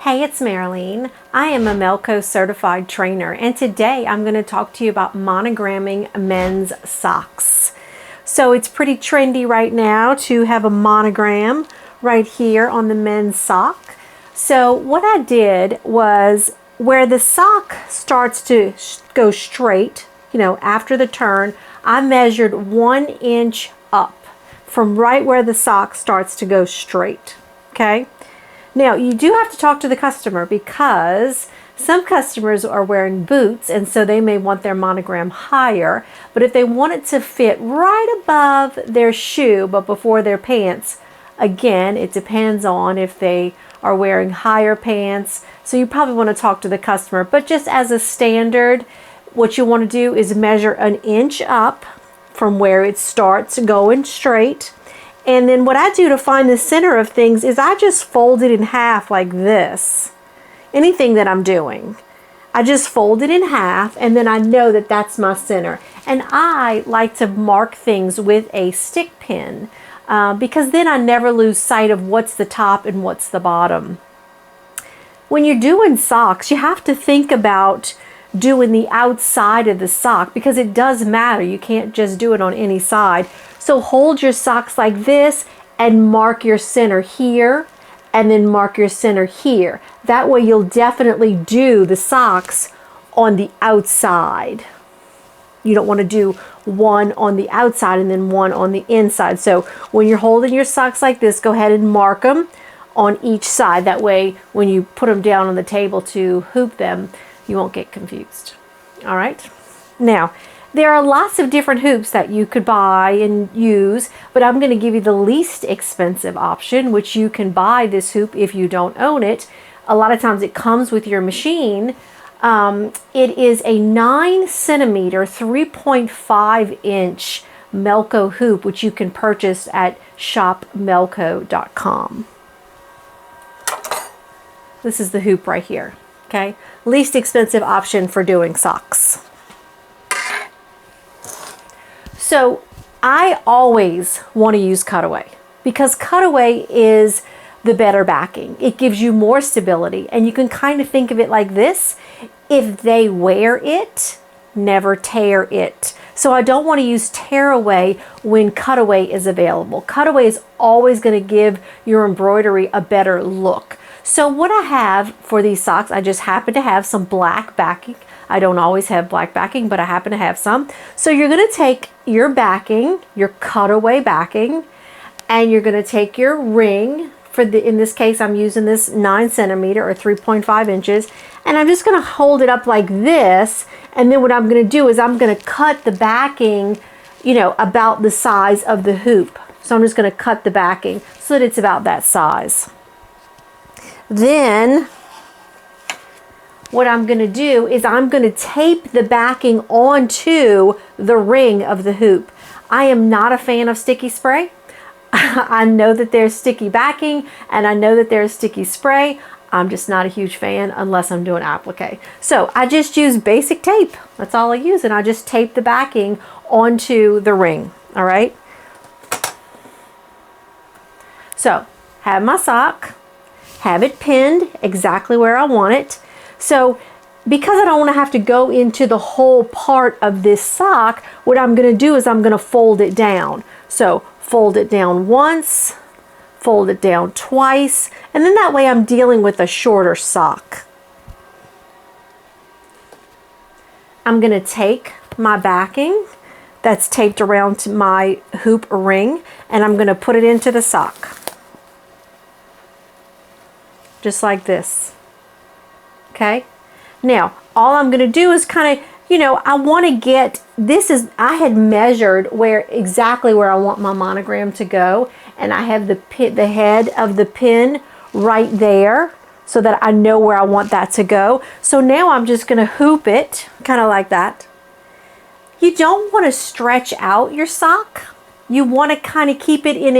Hey, it's Marilyn. I am a Melco certified trainer, and today I'm going to talk to you about monogramming men's socks. So it's pretty trendy right now to have a monogram right here on the men's sock. So what I did was where the sock starts to go straight, after the turn, I measured 1 inch up from right where the sock starts to go straight, okay? Now, you do have to talk to the customer because some customers are wearing boots and so they may want their monogram higher, but if they want it to fit right above their shoe but before their pants, again, it depends on if they are wearing higher pants, so you probably want to talk to the customer. But just as a standard, what you want to do is measure 1 inch up from where it starts going straight. And then what I do to find the center of things is I just fold it in half like this. Anything that I'm doing, I just fold it in half and then I know that that's my center. And I like to mark things with a stick pin because then I never lose sight of what's the top and what's the bottom. When you're doing socks, you have to think about doing the outside of the sock because it does matter. You can't just do it on any side. So hold your socks like this and mark your center here and then mark your center here. That way you'll definitely do the socks on the outside. You don't want to do one on the outside and then one on the inside. So when you're holding your socks like this, go ahead and mark them on each side. That way when you put them down on the table to hoop them, you won't get confused. All right. Now, there are lots of different hoops that you could buy and use, but I'm going to give you the least expensive option, which you can buy this hoop if you don't own it. A lot of times it comes with your machine. It is a 9 centimeter, 3.5 inch Melco hoop, which you can purchase at shopmelco.com. This is the hoop right here. Okay, least expensive option for doing socks. So I always want to use cutaway because cutaway is the better backing. It gives you more stability and you can kind of think of it like this. If they wear it, never tear it. So I don't want to use tearaway when cutaway is available. Cutaway is always going to give your embroidery a better look. So what I have for these socks, I just happen to have some black backing. I don't always have black backing, but I happen to have some. So you're going to take your backing, your cutaway backing, and you're going to take your ring. In this case, I'm using this 9 centimeter or 3.5 inches, and I'm just going to hold it up like this. And then what I'm going to do is I'm going to cut the backing, about the size of the hoop. So I'm just going to cut the backing so that it's about that size. Then what I'm going to do is I'm going to tape the backing onto the ring of the hoop. I am not a fan of sticky spray. I know that there's sticky backing and I know that there's sticky spray. I'm just not a huge fan unless I'm doing applique. So I just use basic tape. That's all I use. And I just tape the backing onto the ring. All right. So have my sock. Have it pinned exactly where I want it. So because I don't want to have to go into the whole part of this sock, what I'm going to do is I'm going to fold it down. So fold it down once, fold it down twice, and then that way I'm dealing with a shorter sock. I'm going to take my backing that's taped around my hoop ring and I'm going to put it into the sock. Just like this. Okay. Now, all I'm going to do is kind of, I want to get, I had measured exactly where I want my monogram to go. And I have the head of the pin right there so that I know where I want that to go. So now I'm just going to hoop it kind of like that. You don't want to stretch out your sock. You want to kind of keep it in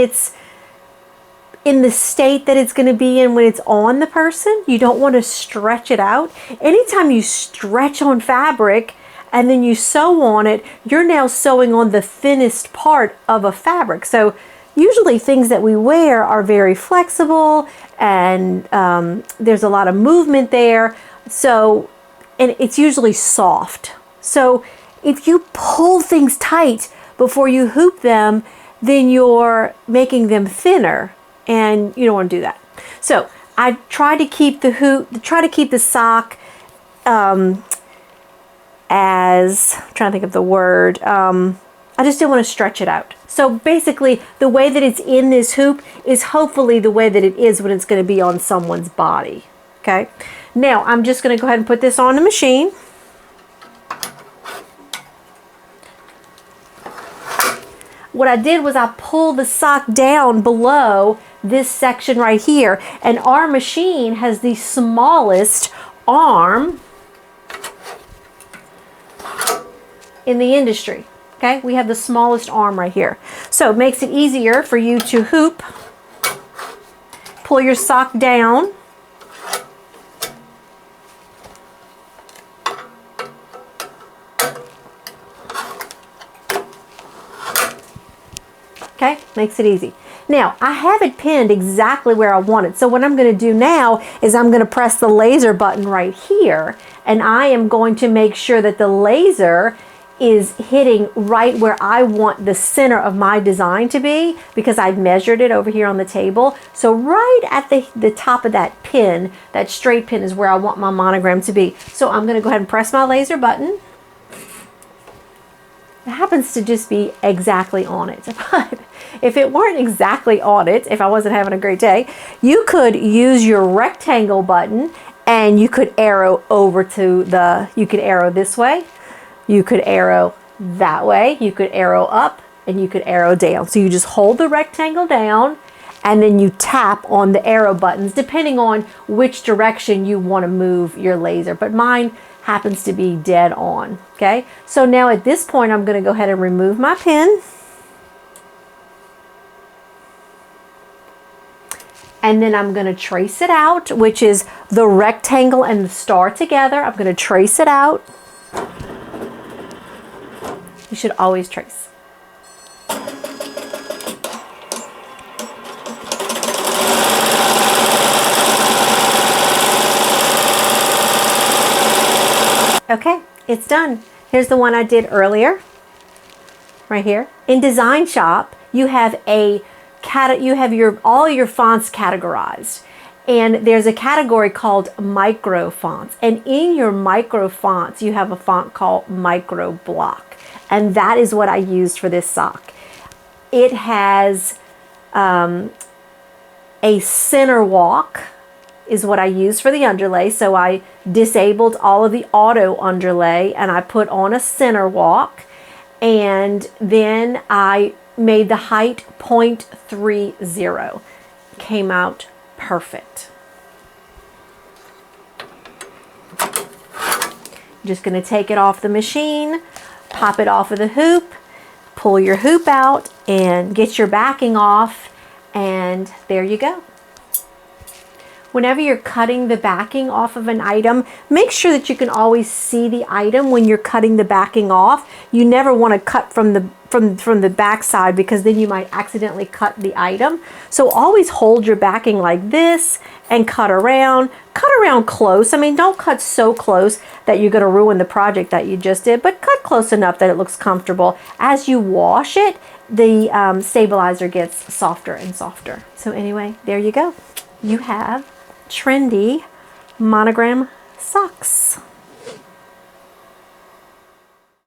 the state that it's going to be in when it's on the person. You don't want to stretch it out. Anytime you stretch on fabric and then you sew on it, you're now sewing on the thinnest part of a fabric. So usually things that we wear are very flexible, and there's a lot of movement there. So, and it's usually soft. So if you pull things tight before you hoop them, then you're making them thinner, and you don't want to do that. So I try to keep the sock as, I'm trying to think of the word, I just didn't want to stretch it out. So basically the way that it's in this hoop is hopefully the way that it is when it's going to be on someone's body. Okay, now I'm just going to go ahead and put this on the machine. What I did was I pulled the sock down below this section right here, and our machine has the smallest arm in the industry. Okay, we have the smallest arm right here. So it makes it easier for you to hoop. Pull your sock down. Okay, makes it easy. Now, I have it pinned exactly where I want it. So what I'm going to do now is I'm going to press the laser button right here, and I am going to make sure that the laser is hitting right where I want the center of my design to be, because I've measured it over here on the table. So right at the top of that pin, that straight pin, is where I want my monogram to be. So I'm going to go ahead and press my laser button. It happens to just be exactly on it. But if it weren't exactly on it, if I wasn't having a great day, you could use your rectangle button and you could arrow over to you could arrow this way, you could arrow that way, you could arrow up, and you could arrow down. So you just hold the rectangle down and then you tap on the arrow buttons depending on which direction you want to move your laser. But mine happens to be dead on. Okay, so now at this point I'm going to go ahead and remove my pin, and then I'm going to trace it out, which is the rectangle and the star together. I'm going to trace it out. You should always trace. Okay, it's done. Here's the one I did earlier, right here. In Design Shop, you have all your fonts categorized, and there's a category called micro fonts. And in your micro fonts, you have a font called Micro Block, and that is what I used for this sock. It has a center walk is what I used for the underlay. So I disabled all of the auto underlay and I put on a center walk, and then I made the height 0.30. Came out perfect. I'm just going to take it off the machine, pop it off of the hoop, pull your hoop out and get your backing off, and there you go. Whenever you're cutting the backing off of an item, make sure that you can always see the item when you're cutting the backing off. You never want to cut from the back side, because then you might accidentally cut the item. So always hold your backing like this and cut around close. I mean, don't cut so close that you're going to ruin the project that you just did, but cut close enough that it looks comfortable. As you wash it, the stabilizer gets softer and softer. So anyway, there you go. You have trendy monogram socks.